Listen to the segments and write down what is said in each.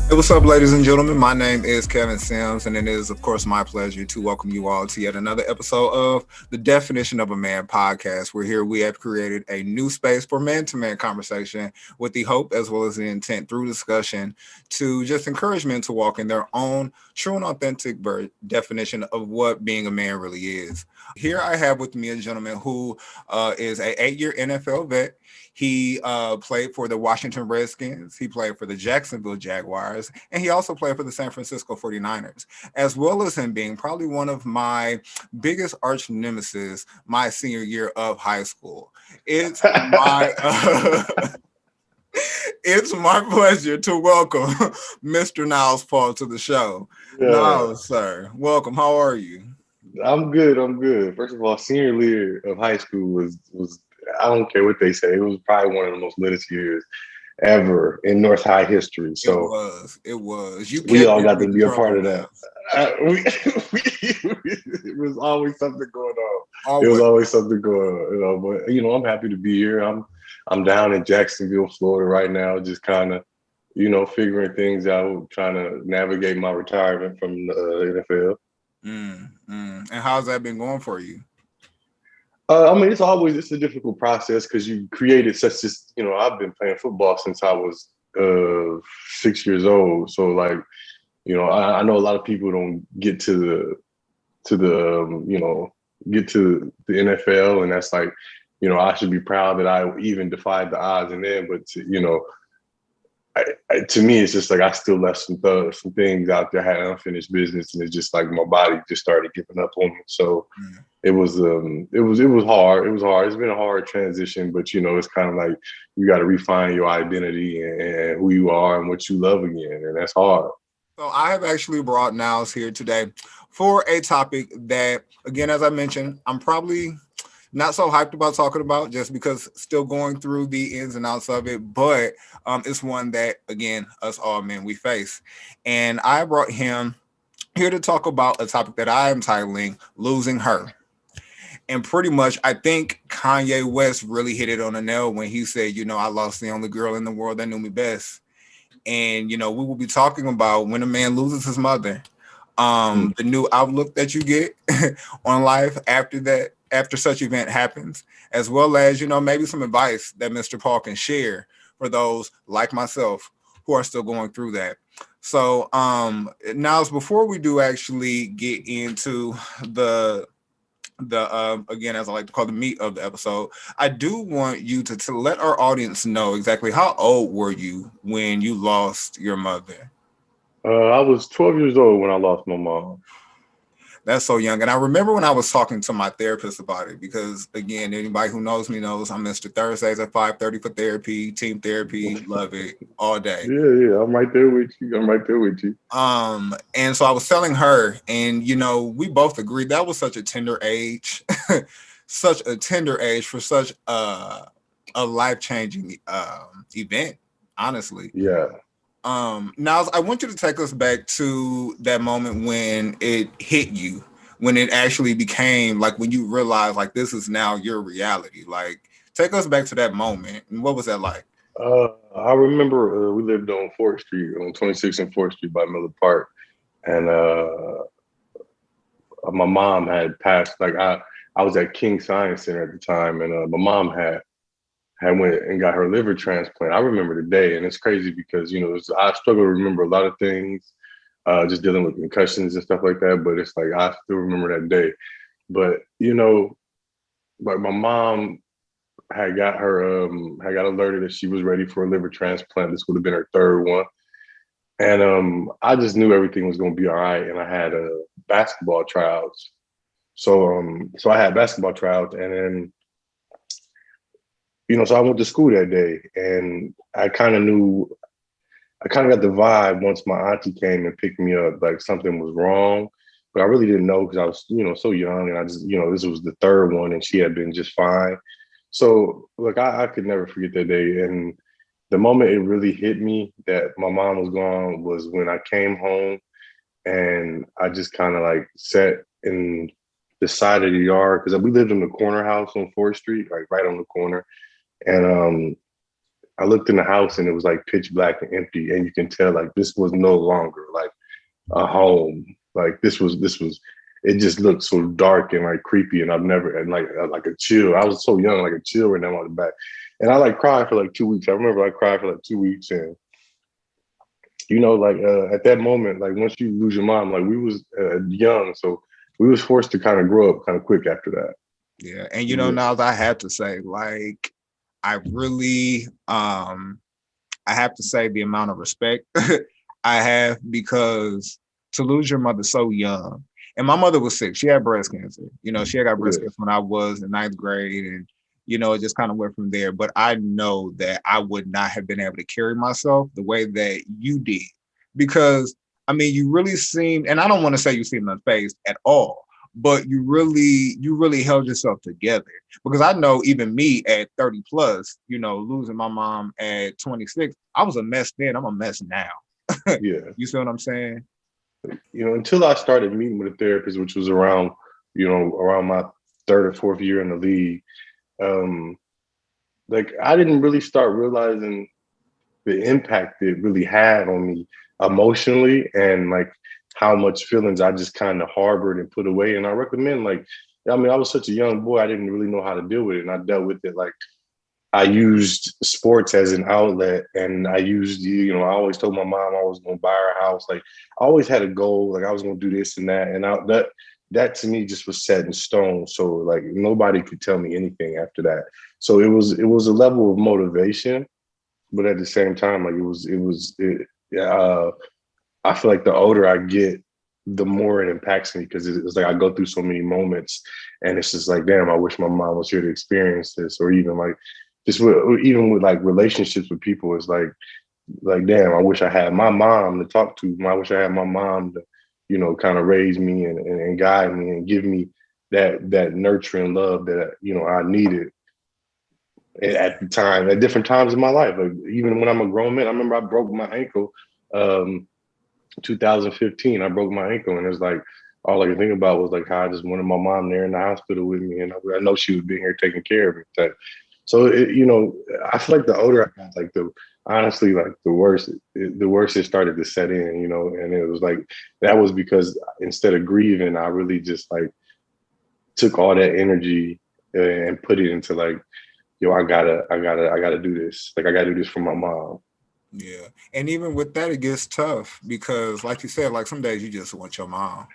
Hey, what's up, ladies and gentlemen? My name is Kevin Sims, and it is, of course, my pleasure to welcome you all to yet another episode of the Definition of a Man podcast. Where here we have created a new space for man-to-man conversation with the hope as well as the intent through discussion to just encourage men to walk in their own true and authentic definition of what being a man really is. Here I have with me a gentleman who is a 8-year NFL vet. He played for the Washington Redskins. He played for the Jacksonville Jaguars. And he also played for the San Francisco 49ers, as well as him being probably one of my biggest arch nemesis my senior year of high school. It's my it's my pleasure to welcome Mr. Niles Paul to the show. Yeah, Niles, sir, welcome. How are you? I'm good. I'm good. First of all, senior year of high school was I don't care what they say. It was probably one of the most litest years ever in North High history. It So was. It was. You we kept all getting got me to in be a part trouble, of that. Niles. It was always something going on. It was Always. always something going on. But I'm happy to be here. I'm down in Jacksonville, Florida right now, just kind of figuring things out, trying to navigate my retirement from the NFL. And how's that been going for you? I mean, it's a difficult process because you created such this. I've been playing football since I was 6 years old. So like, I know a lot of people don't get to the get to the NFL, and that's like, I should be proud that I even defied the odds and then, but to me, it's just like I still left some things out there. I had unfinished business, and it's just like my body just started giving up on me. So Mm. it was hard. It was hard. It's been a hard transition, but it's kind of like you got to refine your identity and who you are and what you love again, and that's hard. So I have actually brought Niles here today for a topic that, again, as I mentioned, I'm probably not so hyped about talking about just because still going through the ins and outs of it, but it's one that, again, us all men we face. And I brought him here to talk about a topic that I am titling Losing Her. And pretty much, I think Kanye West really hit it on the nail when he said, I lost the only girl in the world that knew me best. And, we will be talking about when a man loses his mother, Mm. the new outlook that you get on life after that, after such event happens, as well as, maybe some advice that Mr. Paul can share for those like myself who are still going through that. So, now before we do actually get into the again, as I like to call the meat of the episode, I do want you to let our audience know exactly how old were you when you lost your mother. I was 12 years old when I lost my mom. That's so young. And I remember when I was talking to my therapist about it, because again, anybody who knows me knows I'm Mr. Thursdays at 5:30 for therapy, team therapy, love it all day. Yeah, yeah, I'm right there with you. I'm right there with you. And so I was telling her, and we both agreed that was such a tender age, such a tender age for such a life changing event, honestly. Yeah. Now I want you to take us back to that moment when it hit you, when it actually became like when you realized like this is now your reality. Like, take us back to that moment, and what was that like? I remember we lived on 4th Street, on 26th and 4th Street by Miller Park, and my mom had passed. Like I was at King Science Center at the time, and my mom had went and got her liver transplant. I remember the day, and it's crazy because I struggle to remember a lot of things, just dealing with concussions and stuff like that. But it's like I still remember that day. But like my mom had got alerted that she was ready for a liver transplant. This would have been her third one, and I just knew everything was going to be all right. And I had basketball tryouts, so I had basketball tryouts, and then so I went to school that day, and I kind of knew. I kind of got the vibe once my auntie came and picked me up, like something was wrong, but I really didn't know because I was, so young, and I just, this was the third one, and she had been just fine. So, look, I could never forget that day, and the moment it really hit me that my mom was gone was when I came home, and I just kind of like sat in the side of the yard because we lived in the corner house on 4th Street, like right on the corner, and I looked in the house and it was like pitch black and empty, and you can tell like this was no longer like a home. Like this was it just looked so dark and like creepy, and I've never and like a chill. I was so young, like a chill ran down on the back, and I like cried for like 2 weeks. I remember I cried for like 2 weeks, and like at that moment, like once you lose your mom, like we was young, so we was forced to kind of grow up kind of quick after that. Yeah, and now I have to say, like, I really, I have to say the amount of respect I have, because to lose your mother so young, and my mother was sick. She had breast cancer. She had got breast cancer when I was in 9th grade, and it just kind of went from there. But I know that I would not have been able to carry myself the way that you did, because I mean, you really seemed, and I don't want to say you seemed unfazed at all, but you really held yourself together. Because I know even me at 30 plus, losing my mom at 26, I was a mess then. I'm a mess now. Yeah. You see what I'm saying? Until I started meeting with a therapist, which was around my third or fourth year in the league, like I didn't really start realizing the impact it really had on me emotionally, and like how much feelings I just kind of harbored and put away. And I recommend, like, I mean, I was such a young boy, I didn't really know how to deal with it. And I dealt with it like I used sports as an outlet, and I used, I always told my mom I was going to buy her a house. Like I always had a goal, like I was going to do this and that. And that to me just was set in stone. So like nobody could tell me anything after that. So it was a level of motivation, but at the same time, like I feel like the older I get, the more it impacts me, because it's like I go through so many moments, and it's just like, damn, I wish my mom was here to experience this. Or even like even with like relationships with people, it's like damn, I wish I had my mom to talk to. I wish I had my mom to, kind of raise me and guide me and give me that nurturing love that I needed at the time, at different times in my life. Like even when I'm a grown man, I remember I broke my ankle. 2015, I broke my ankle, and it's like all I could think about was like how I just wanted my mom there in the hospital with me, and I know she was being here taking care of me. So I feel like the older I got, like honestly, like the worse it started to set in, and it was like that was because instead of grieving, I really just like took all that energy and put it into like, yo, I gotta do this. Like I gotta do this for my mom. Yeah. And even with that, it gets tough because, like you said, like some days you just want your mom.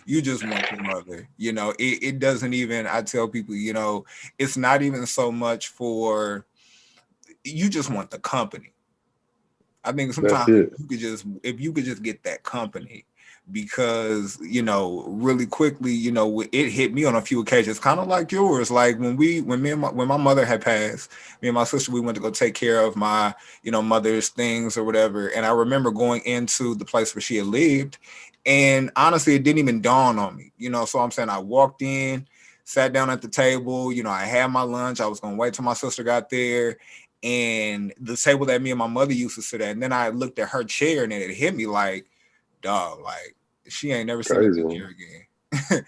You just want your mother. It doesn't even, I tell people, it's not even so much for, you just want the company. I think That's sometimes it. if you could just get that company, because really quickly, it hit me on a few occasions, kind of like yours. Like when my mother had passed, me and my sister, we went to go take care of my mother's things or whatever, and I remember going into the place where she had lived, and honestly, it didn't even dawn on me. So I'm saying I walked in, sat down at the table. I had my lunch. I was gonna wait till my sister got there, and the table that me and my mother used to sit at. And then I looked at her chair, and then it hit me like, dog, like she ain't never seen a Crazy. good chair again.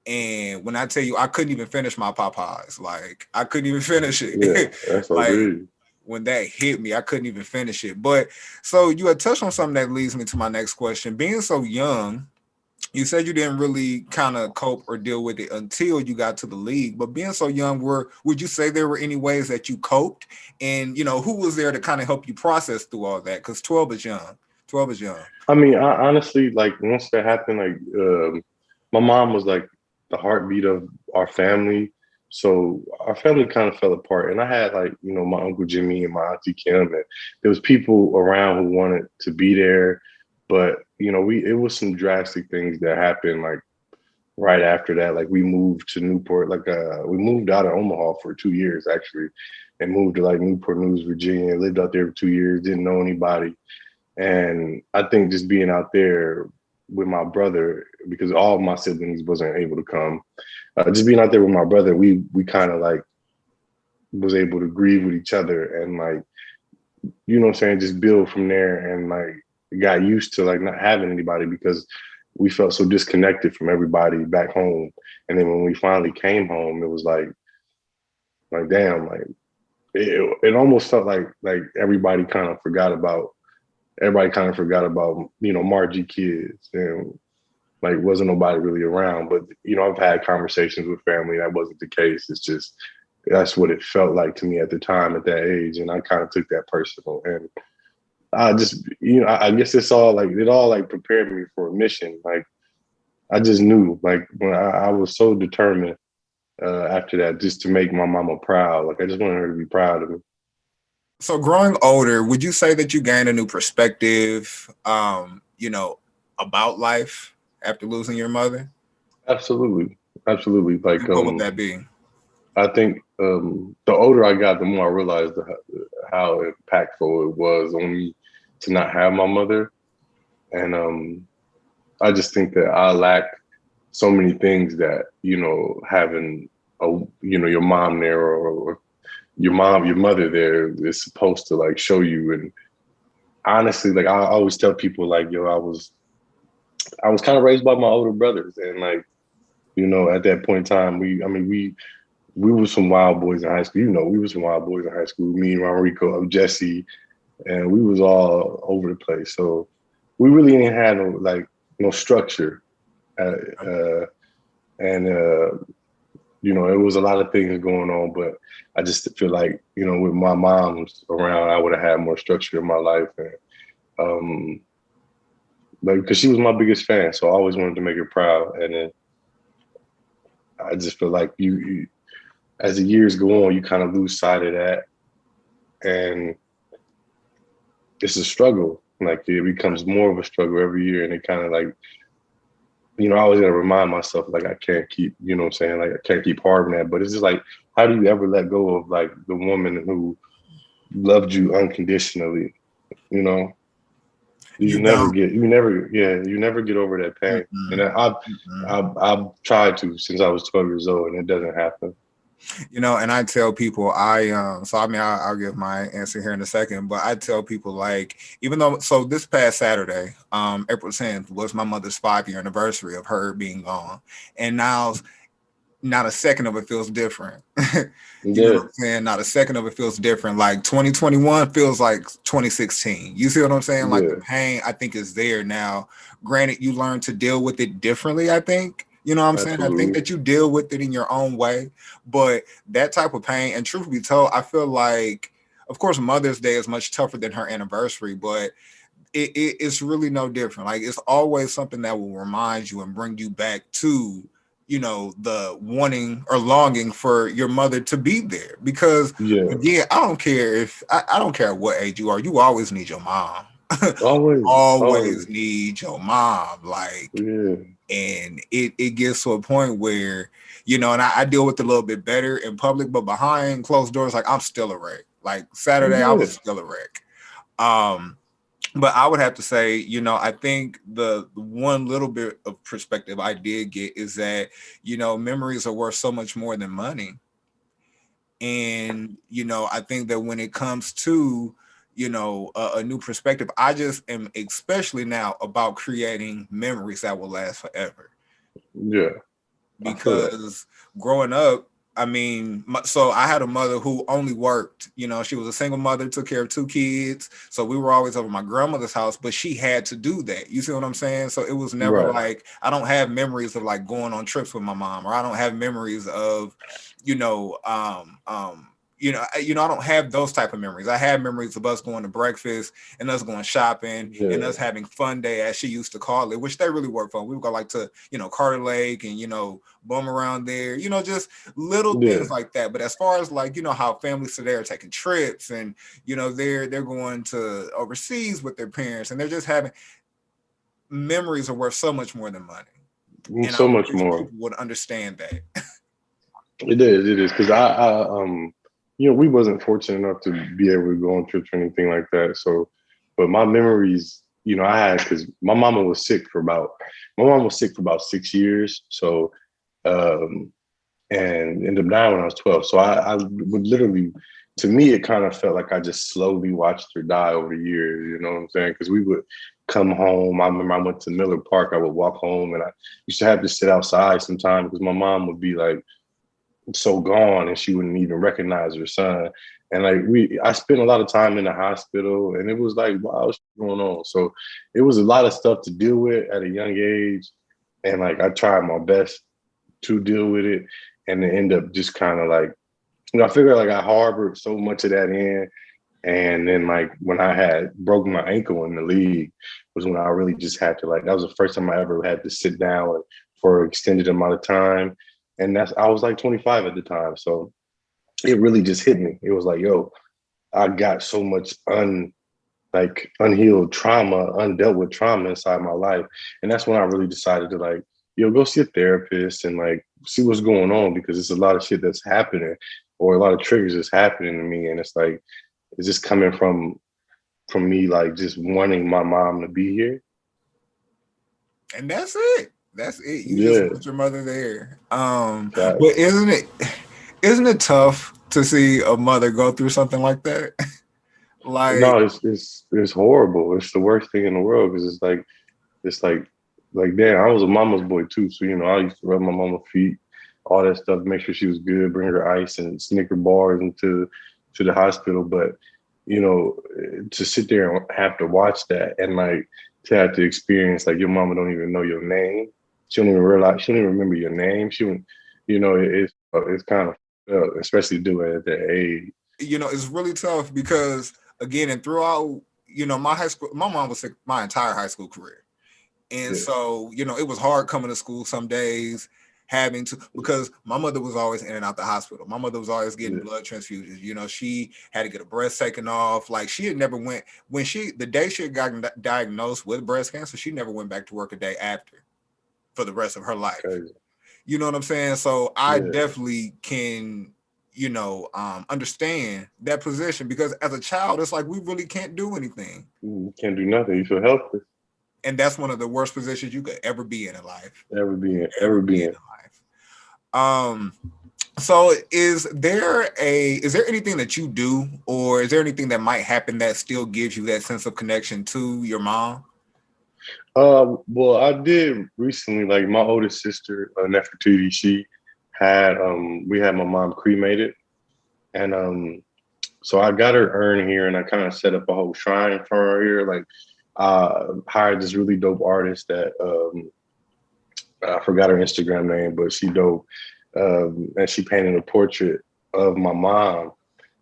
And when I tell you, I couldn't even finish my Popeyes. Like I couldn't even finish Yeah, it. that's so Like good. when that hit me, I couldn't even finish it. But so you had touched on something that leads me to my next question. Being so young, you said you didn't really kind of cope or deal with it until you got to the league. But being so young, would you say there were any ways that you coped? And who was there to kind of help you process through all that? Because 12 is young. 12 is young. I mean, I honestly, like once that happened, like my mom was like the heartbeat of our family. So our family kind of fell apart, and I had like my uncle Jimmy and my auntie Kim, and there was people around who wanted to be there, but it was some drastic things that happened like right after that. Like we moved to Newport, like we moved out of Omaha for 2 years actually, and moved to like Newport News, Virginia. Lived out there for 2 years, didn't know anybody. And I think just being out there with my brother, because all of my siblings wasn't able to come, just being out there with my brother, we kind of like was able to grieve with each other, and like, what I'm saying, just build from there, and like got used to like not having anybody because we felt so disconnected from everybody back home. And then when we finally came home, it was like damn, like it almost felt like everybody kind of forgot about Margie kids, and like wasn't nobody really around. But I've had conversations with family that wasn't the case. It's just that's what it felt like to me at the time at that age, and I kind of took that personal. And I just I guess it all like prepared me for a mission. Like I just knew, like when I was so determined after that, just to make my mama proud. Like I just wanted her to be proud of me. So growing older, would you say that you gained a new perspective, about life after losing your mother? Absolutely, absolutely. Like And what would that be? I think the older I got, the more I realized how impactful it was on me to not have my mother, and I just think that I lack so many things that having your mom there, or your mother there is supposed to like show you. And honestly, like I always tell people, like, yo, I was kind of raised by my older brothers, and like at that point in time, we were some wild boys in high school. We were some wild boys in high school. Me and Enrico, Jesse, and we was all over the place. So we really didn't have no structure, and it was a lot of things going on. But I just feel like with my mom's around, I would have had more structure in my life, and like because she was my biggest fan, so I always wanted to make her proud. And then I just feel like you as the years go on, you kind of lose sight of that, and it's a struggle. Like it becomes more of a struggle every year, and it kind of like, I always gotta remind myself, like I can't keep, what I'm saying, like I can't keep harping that. But it's just like, how do you ever let go of like the woman who loved you unconditionally? You know, You don't. you never get over that pain. Mm-mm, And mm-mm. I've tried to since I was 12 years old, and it doesn't happen. And I tell people, I'll give my answer here in a second, but I tell people, like, even though, so this past Saturday, April 10th was my mother's 5-year anniversary of her being gone, and now not a second of it feels different. You know what Yeah, I'm saying? Not a second of it feels different. Like 2021 feels like 2016. You see what I'm saying? Like the yeah, pain, I think, is there now. Granted, you learn to deal with it differently, I think. You know what I'm saying? I think absolutely. that you deal with it in your own way. But that type of pain, and truth be told, I feel like, of course, Mother's Day is much tougher than her anniversary, but it's really no different. Like it's always something that will remind you and bring you back to the wanting or longing for your mother to be there. Because Yeah, again, I don't care what age you are, you always need your mom. always, always. Always need your mom. Like, Yeah, and it gets to a point where and I deal with it a little bit better in public, but behind closed doors, like I'm still a wreck. Like Saturday I yeah, was still a wreck. um but I would have to say, I think the one little bit of perspective I did get is that, memories are worth so much more than money. And, I think that when it comes to, a new perspective, I just am especially now about creating memories that will last forever. yeah. I feel that. Because growing up, I mean, so I had a mother who only worked. She was a single mother, took care of 2 kids. So we were always over my grandmother's house, but she had to do that. You see what I'm saying? So it was never Right. like, I don't have memories of like going on trips with my mom, or I don't have memories of, you know, I don't have those type of memories. I have memories of us going to breakfast and us going shopping and Yeah. us having fun day, as she used to call it, which they really were fun. We would go like to, Carter Lake and, bum around there, just little Yeah. things like that. But as far as like, how families today are taking trips and, they're going to overseas with their parents and they're just having memories are worth so much more than money. And I So much wish more. people would understand that. It is. It is because we wasn't fortunate enough to be able to go on trips or anything like that. So, but my memories, I had because my mom was sick for about 6 years. So, um, and ended up dying when I was 12. So I would literally, to me, it kind of felt like I just slowly watched her die over the years. You know what I'm saying? Because we would come home. I remember I went to Miller Park. I would walk home, and I used to have to sit outside sometimes because my mom would be like so gone, and she wouldn't even recognize her son. And like I spent a lot of time in the hospital, and it was like, wow, what's going on? So it was a lot of stuff to deal with at a young age, and like I tried my best to deal with it, and it ended up just kind of like, I figured like I harbored so much of that in, and then like when I had broken my ankle in the league was when I really just had to like, that was the first time I ever had to sit down for an extended amount of time, and I was like 25 at the time, so it really just hit me. It was like, yo, I got so much unhealed trauma, undealt with trauma inside my life. And that's when I really decided to like, yo, go see a therapist and like see what's going on, because it's a lot of shit that's happening, or a lot of triggers that's happening to me. And it's like, it's just coming from me like just wanting my mom to be here. And that's it. That's it. You just Yeah. want your mother there. But isn't it tough to see a mother go through something like that? Like, No, it's horrible. It's the worst thing in the world, because it's like damn, I was a mama's boy too. So, I used to rub my mama's feet, all that stuff, make sure she was good, bring her ice and Snicker bars into to the hospital. But, to sit there and have to watch that, and like to have to experience like your mama don't even know your name. She don't even realize, she don't even remember your name. She don't, it's kind of, especially doing it at that age. it's really tough because again, and throughout, my high school, my mom was sick my entire high school career. And Yeah. so, it was hard coming to school some days, having to, because my mother was always in and out the hospital. My mother was always getting blood transfusions. She had to get a breast taken off. Like, she had never went, the day she had gotten diagnosed with breast cancer, she never went back to work a day after for the rest of her life. Crazy. You know what I'm saying? So I Yeah. definitely can, understand that position, because as a child, it's like we really can't do anything. You can't do nothing. You feel helpless. And that's one of the worst positions you could ever be in life. Ever being, Ever ever be in being. life. So is there anything that you do, or is there anything that might happen that still gives you that sense of connection to your mom? Well, I did recently, like my oldest sister, Nefertiti, she had, we had my mom cremated. And so I got her urn here, and I kind of set up a whole shrine for her here. Like, hired this really dope artist that, I forgot her Instagram name, but she dope. And she painted a portrait of my mom.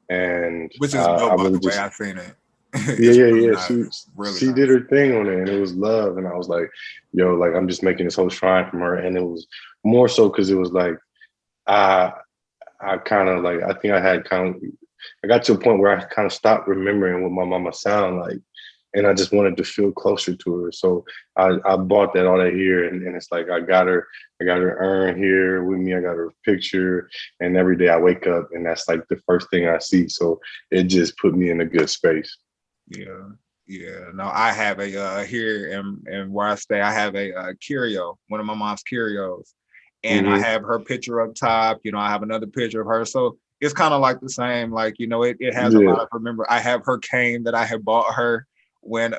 And Which is I dope, by really the way. just, I've seen it. yeah, It's yeah, really yeah. nice. Really She nice. did her thing on it, and it was love. And I was like, yo, like I'm just making this whole shrine from her. And it was more so because it was like I I kind of like, I think I got to a point where I kind of stopped remembering what my mama sounded like. And I just wanted to feel closer to her. So I bought all that here. And it's like, I got her urn here with me. I got her picture. And every day I wake up and that's like the first thing I see. So it just put me in a good space. Yeah. Yeah. No, I have a here in where I stay, I have a curio, one of my mom's curios. And I Mm-hmm. have her picture up top. I have another picture of her. So it's kind of like the same. Like, it has a Yeah. lot of, remember, I have her cane that I had bought her when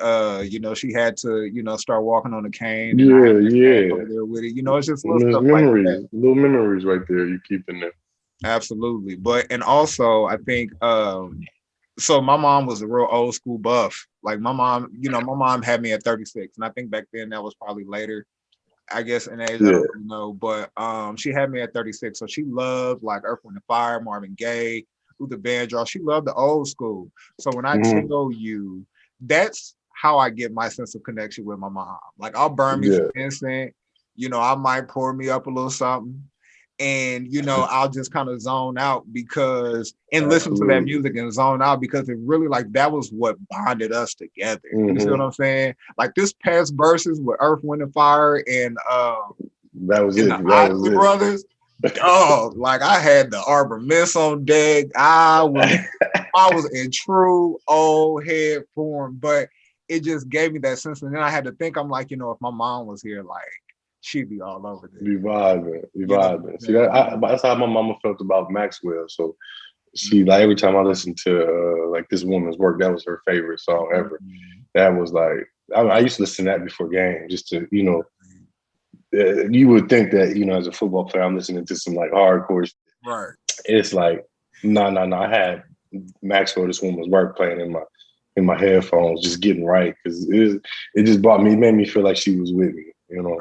she had to, start walking on a cane, and I have Yeah. that cane Yeah. over there with it. It's just little There's stuff like that. little memories right there you keep in there. Absolutely. But and also I think so my mom was a real old school buff. Like my mom had me at 36. And I think back then that was probably later, I guess, in age. I Yeah. don't really know. But she had me at 36. So she loved like Earth, Wind and Fire, Marvin Gaye, Luther Vandross. She loved the old school. So when I Mm-hmm. tell you, that's how I get my sense of connection with my mom. Like, I'll burn me some Yeah. incense, I might pour me up a little something. And I'll just kind of zone out and listen to that Absolutely. music and zone out, because it really, like, that was what bonded us together. You see what Mm-hmm. I'm saying? Like, this past verses with Earth, Wind and Fire That was and it. the That was Isley it. Brothers. Oh, like, I had the Arbor Mist on deck. I was in true old head form, but it just gave me that sense. And then I had to think, I'm like, if my mom was here, like, she'd be all over this. Be vibing, be You know what vibing. I'm See, saying? that's how my mama felt about Maxwell. So she, like, every time I listened to like this woman's work, that was her favorite song ever. Mhm. That was like, I used to listen to that before game, just to, you would think that, as a football player, I'm listening to some like hardcore shit. Right. It's like, no. I had Maxwell This Woman's Work playing in my headphones, just getting right, because it just brought me, it made me feel like she was with me. You know,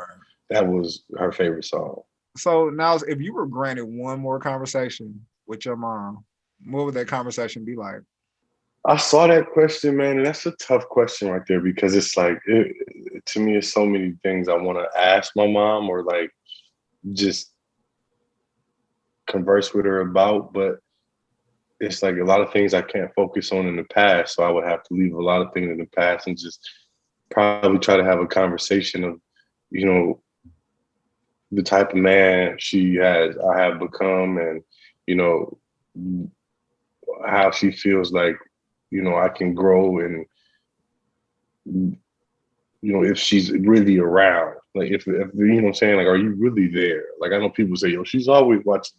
that was her favorite song. So now, if you were granted one more conversation with your mom, what would that conversation be like? I saw that question, man, and that's a tough question right there, because it's like, to me, it's so many things I want to ask my mom, or like just converse with her about, but it's like a lot of things I can't focus on in the past. So I would have to leave a lot of things in the past and just probably try to have a conversation of, you know, the type of man I have become, and, you know, how she feels like, you know, I can grow, and, you know, if she's really around, like if you know what I'm saying, like, are you really there? Like, I know people say, yo, she's always watching.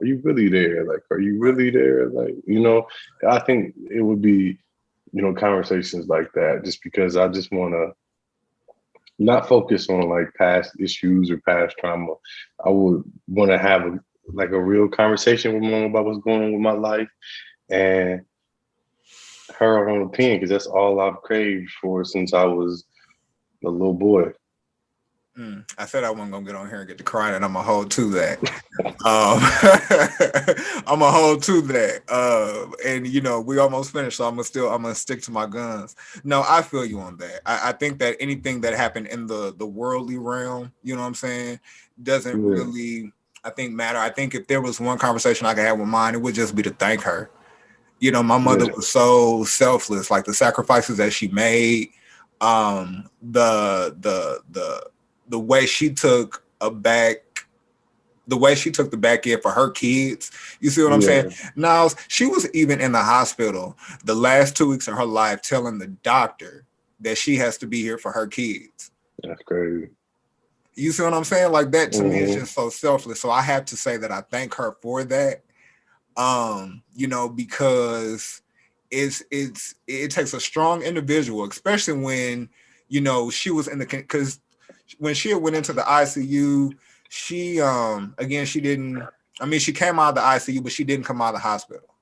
Are you really there? Like, are you really there? Like, you know, I think it would be, you know, conversations like that, just because I just want to not focus on like past issues or past trauma. I would want to have a real conversation with mom about what's going on with my life, and her own opinion, because that's all I've craved for since I was a little boy. I said I wasn't gonna get on here and get to crying, and I'm gonna hold to that. I'm gonna hold to that. And you know, we almost finished, so I'm gonna stick to my guns. No, I feel you on that. I think that anything that happened in the worldly realm, you know what I'm saying, doesn't really, I think, matter. I think if there was one conversation I could have with mine, it would just be to thank her. You know, my mother was so selfless, like the sacrifices that she made, the way she took the back end for her kids. You see what I'm saying? Now, she was even in the hospital the last 2 weeks of her life telling the doctor that she has to be here for her kids. That's crazy. You see what I'm saying? Like, that to me is just so selfless. So I have to say that I thank her for that. You know, because it takes a strong individual, especially when, you know, she was in the, because when she went into the ICU, she again, she didn't, I mean, she came out of the ICU, but she didn't come out of the hospital,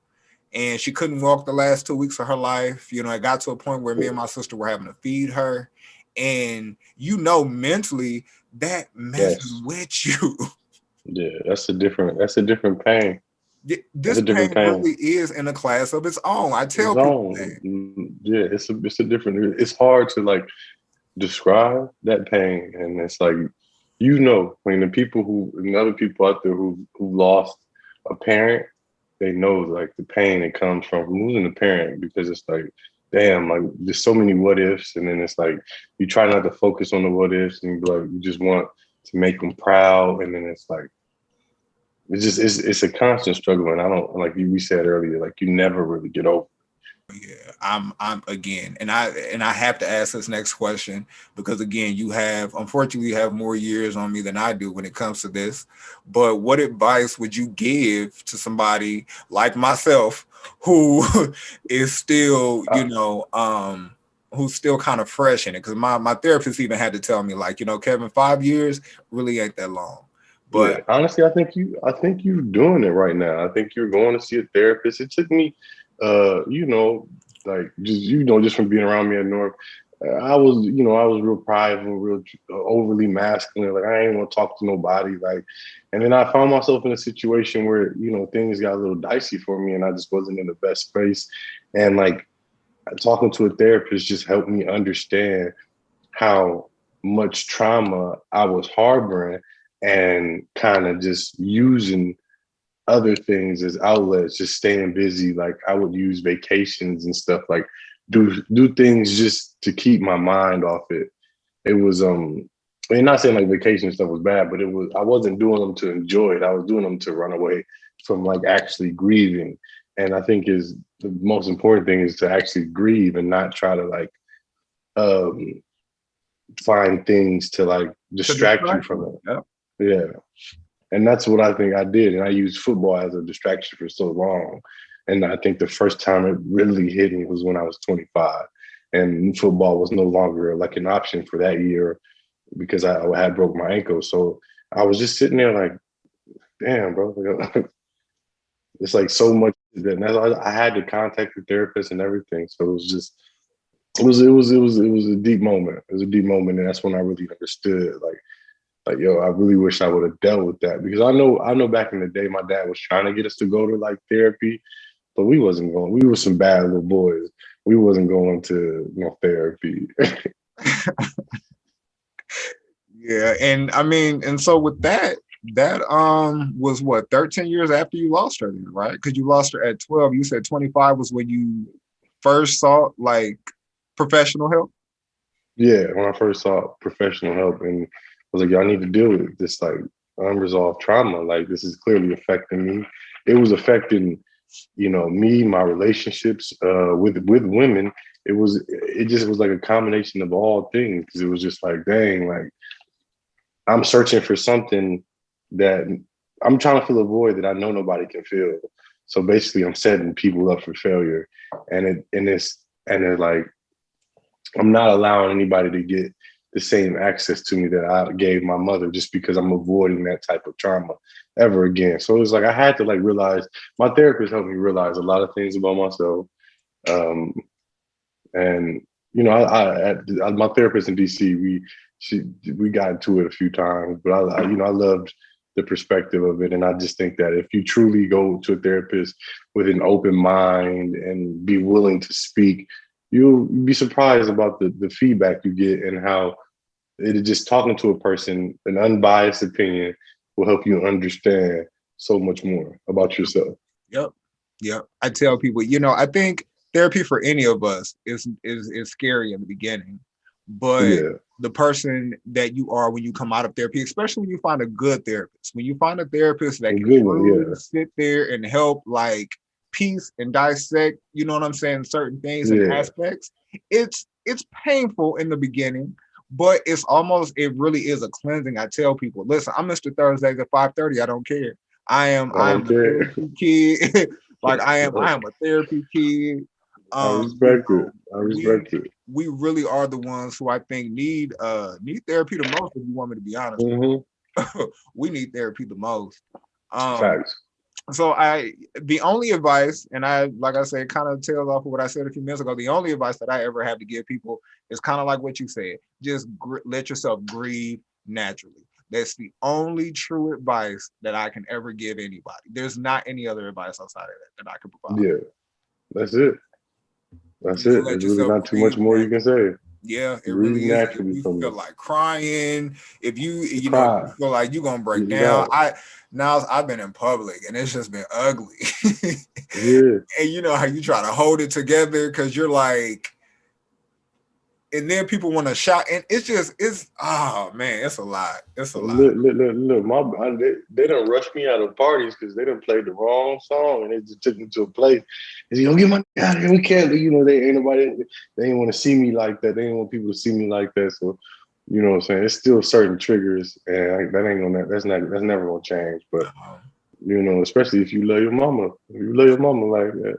and she couldn't walk the last 2 weeks of her life. You know, it got to a point where me and my sister were having to feed her, and you know, mentally that messes with you. Yeah, that's a different pain. This pain really is in a class of its own. I tell people that. Yeah, it's a different. It's hard to like describe that pain, and it's like, you know, when the people and other people out there who lost a parent, they know like the pain that comes from losing a parent, because it's like, damn, like there's so many what ifs, and then it's like you try not to focus on the what ifs, and like you just want to make them proud, and then it's like, it's a constant struggle, and I don't, like we said earlier, like you never really get over. Yeah, I'm again, and I have to ask this next question, because again, unfortunately you have more years on me than I do when it comes to this. But what advice would you give to somebody like myself who is still, you know, who's still kind of fresh in it? Because my therapist even had to tell me, like, you know, Kevin, 5 years really ain't that long. But yeah, honestly, I think you're doing it right now. I think you're going to see a therapist. It took me, you know, like just from being around me at North, I was real prideful, real overly masculine. Like, I ain't want to talk to nobody. Like, and then I found myself in a situation where, you know, things got a little dicey for me, and I just wasn't in the best space. And like, talking to a therapist just helped me understand how much trauma I was harboring, and kind of just using other things as outlets, just staying busy. Like, I would use vacations and stuff, like do things just to keep my mind off it. It was I mean, not saying like vacation stuff was bad, but I wasn't doing them to enjoy it. I was doing them to run away from like actually grieving. And I think is the most important thing is to actually grieve, and not try to like um find things to like distract you from it. Yep. Yeah. And that's what I think I did. And I used football as a distraction for so long. And I think the first time it really hit me was when I was 25. And football was no longer like an option for that year, because I had broke my ankle. So I was just sitting there like, damn, bro. It's like so much And I had to contact the therapist and everything. So it was just it was a deep moment. It was a deep moment, and that's when I really understood like yo, I really wish I would have dealt with that because I know back in the day my dad was trying to get us to go to like therapy, but we wasn't going. We were some bad little boys. We wasn't going to therapy. Yeah, and I mean, and so with that, that was what 13 years after you lost her, then, right? Because you lost her at 12. You said 25 was when you first saw like professional help. Yeah, when I first saw professional help and I was like, y'all need to deal with this like unresolved trauma. Like this is clearly affecting me. It was affecting, me, my relationships with women. It just was like a combination of all things. Because it was just like, dang, like I'm searching for something that I'm trying to fill a void that I know nobody can fill. So basically I'm setting people up for failure. And it's like I'm not allowing anybody to get the same access to me that I gave my mother just because I'm avoiding that type of trauma ever again. So it was like I had to like realize my therapist helped me realize a lot of things about myself. Um, and my therapist in DC, we got into it a few times, but I loved the perspective of it, and I just think that if you truly go to a therapist with an open mind and be willing to speak, you'll be surprised about the feedback you get and how it is just talking to a person, an unbiased opinion will help you understand so much more about yourself. Yep. Yep. I tell people, I think therapy for any of us is scary in the beginning, but Yeah, the person that you are when you come out of therapy, especially when you find a good therapist, when you find a therapist that a can good one. truly Yeah, sit there and help like piece and dissect, you know what I'm saying, certain things and yeah. aspects, it's painful in the beginning, but it really is a cleansing. I tell people, listen, I'm Mr. Thursdays at 5:30. I don't care. I am a Okay. therapy kid. Like I am a therapy kid. I You respect it. know, I we respect it. we really are the ones who I think need therapy the most, if you want me to be honest with Mm-hmm. you. We need therapy the most. Um, Facts. so the only advice, and I like I said, kind of tails off of what I said a few minutes ago. The only advice that I ever have to give people is kind of like what you said. Just let yourself grieve naturally. That's the only true advice that I can ever give anybody. There's not any other advice outside of that I can provide. Yeah, that's it. That's Just it. let There's really yourself not too much grieve more you can naturally. say. Yeah, it Breathe really is. If naturally you from feel it. like crying, if Cry. you feel like you're gonna break Get it down, out. I've been in public and it's just been ugly. Yeah. And you know how you try to hold it together because you're like, and then people want to shout, and it's oh man, it's a lot. It's a lot. Look, they don't rush me out of parties because they done played the wrong song and they just took me to a place. And you know, get my out of here. We can't, they ain't nobody, they ain't want to see me like that. They ain't want people to see me like that. So, you know what I'm saying? It's still certain triggers and that ain't gonna, that's never gonna change. But, especially if you love your mama, if you love your mama like that.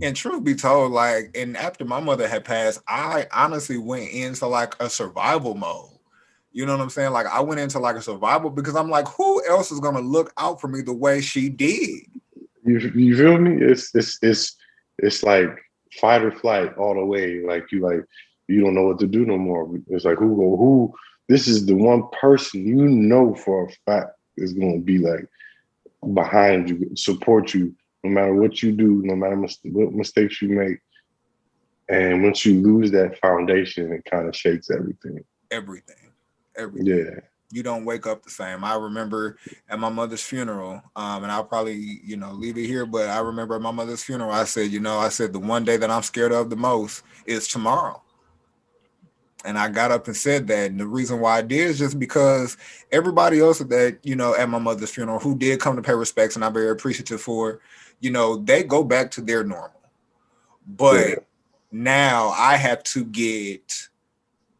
And truth be told, like, and after my mother had passed, I honestly went into like a survival mode. You know what I'm saying? Like, I went into like a survival because I'm like, who else is gonna look out for me the way she did? You feel me? It's like fight or flight all the way. Like you don't know what to do no more. It's like who this is the one person for a fact is gonna be like behind you, support you no matter what you do, no matter what mistakes you make. And once you lose that foundation, it kind of shakes everything. Everything, everything. Yeah. You don't wake up the same. I remember at my mother's funeral, and I'll probably, leave it here, but I remember at my mother's funeral, I said the one day that I'm scared of the most is tomorrow. And I got up and said that. And the reason why I did is just because everybody else that, at my mother's funeral who did come to pay respects and I'm very appreciative for, they go back to their normal. But Yeah. now I have to get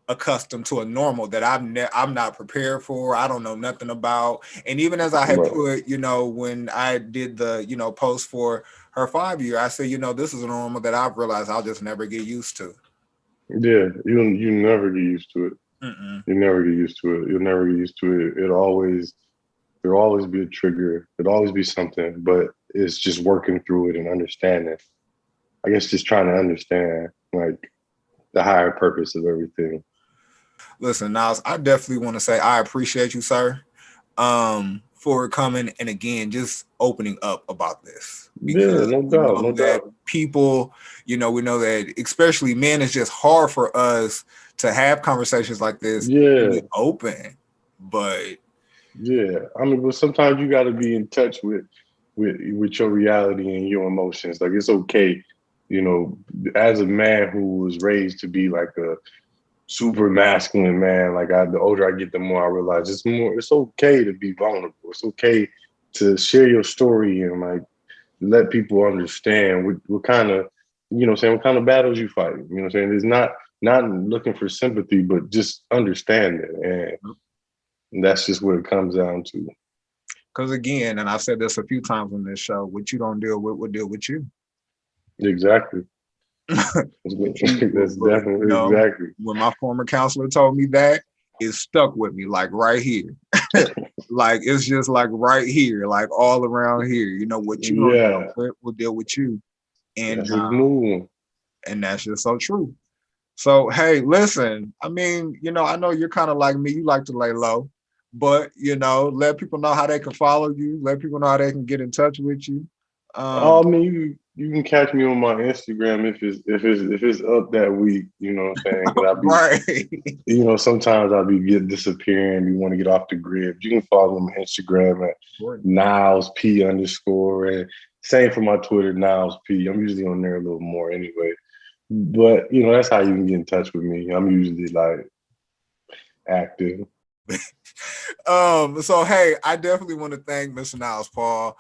accustomed to a normal that I'm not prepared for. I don't know nothing about. And even as I had Right. put, when I did the, post for her 5 year, I said, this is a normal that I've realized I'll just never get used to. Yeah. You never get used to it. Mm-mm. You never get used to it. You'll never get used to it. There'll always be a trigger. It'll always be something. But it's just working through it and understanding. I guess just trying to understand like the higher purpose of everything. Listen, Niles, I definitely want to say I appreciate you, sir, for coming and again just opening up about this, Yeah, because no we doubt, know no that doubt. people, we know that especially men, it's just hard for us to have conversations like this and Yeah, be open. But yeah. I mean, but sometimes you got to be in touch with your reality and your emotions. Like it's okay, you know, as a man who was raised to be like a super masculine man. Like the older I get, the more I realize it's okay to be vulnerable. It's okay to share your story and like let people understand what kind of, what kind of battles you fight. You know what I'm saying? It's not looking for sympathy, but just understanding. And that's just what it comes down to. because again, and I've said this a few times on this show, what you don't deal with will deal with you. Exactly. What you, That's definitely exactly. when my former counselor told me that, it stuck with me, like right here. Like it's just like right here, like all around here. What you don't deal Yeah, with will deal with you, and that's a smooth one. that's just so true. So hey, listen, I mean, I know you're kind of like me. You like to lay low, but let people know how they can follow you. Let people know how they can get in touch with you. I mean, you can catch me on my Instagram if it's up that week. You know what I'm saying? Because I'll be, Right. sometimes I'll be disappearing. You want to get off the grid. You can follow me on Instagram at Niles P _ and same for my Twitter, Niles P. I'm usually on there a little more anyway. But that's how you can get in touch with me. I'm usually like active. So hey, I definitely want to thank Mr. Niles Paul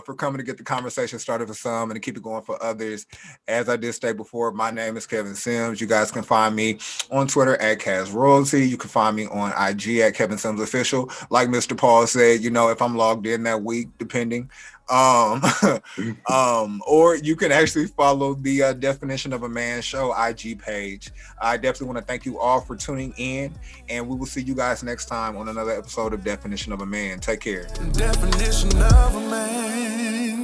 for coming to get the conversation started for some and to keep it going for others. As I did state before, my name is Kevin Sims. You guys can find me on Twitter at Kaz Royalty. You can find me on IG at Kevin Sims Official. Like Mr. Paul said, if I'm logged in that week, depending. Or you can actually follow the Definition of a Man show IG page. I definitely want to thank you all for tuning in, and we will see you guys next time on another episode of Definition of a Man. Take care. Definition of a Man.